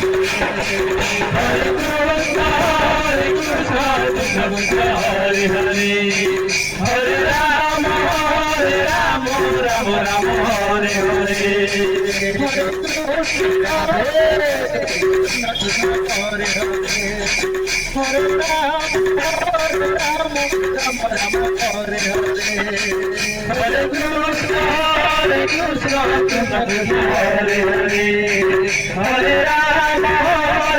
Hare Hare, Hare Rama, Rama Rama, Hare Hare. Hare Krishna, Krishna Krishna, Hare Hare, Hare Rama, Rama Rama, Hare Hare. Hare Krishna, Krishna Krishna, Hare Hare, Hare Rama, Hare Hare.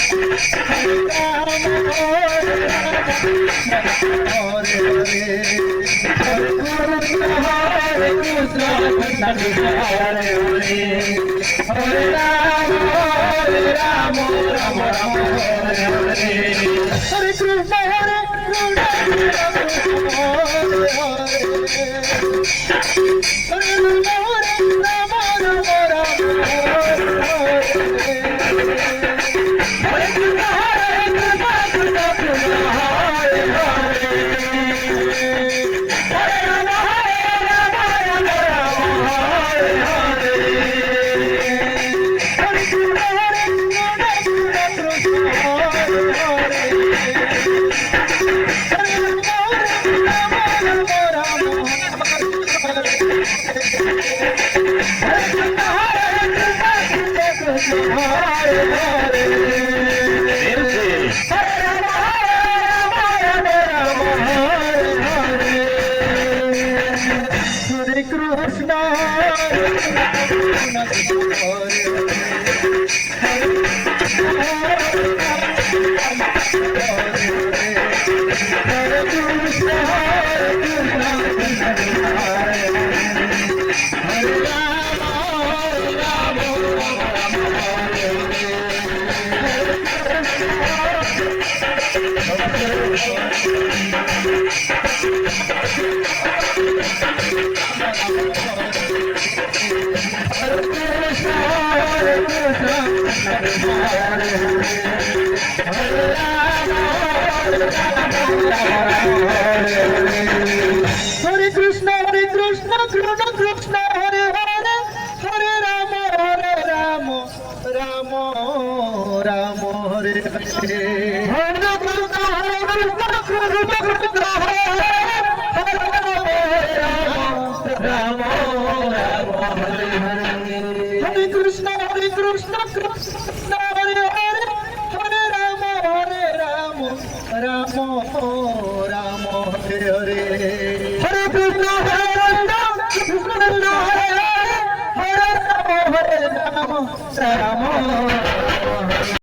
Hare Krishna, Krishna Krishna, Hare Hare, Hare Rama, Rama Rama, Hare Hare. Hare Krishna, Hare Krishna, Hare Krishna, Krishna Krishna, Hare Hare, Hare Rama, Rama Rama, Hare Hare. Hare Krishna, Krishna Rama, Rama, Hare Hare. Hare Krishna, Krishna Krishna, Hare Hare, Hare Rama, Rama Rama, Hare Hare. Hare Krishna, Krishna Krishna, Hare Hare, Hare Rama, Rama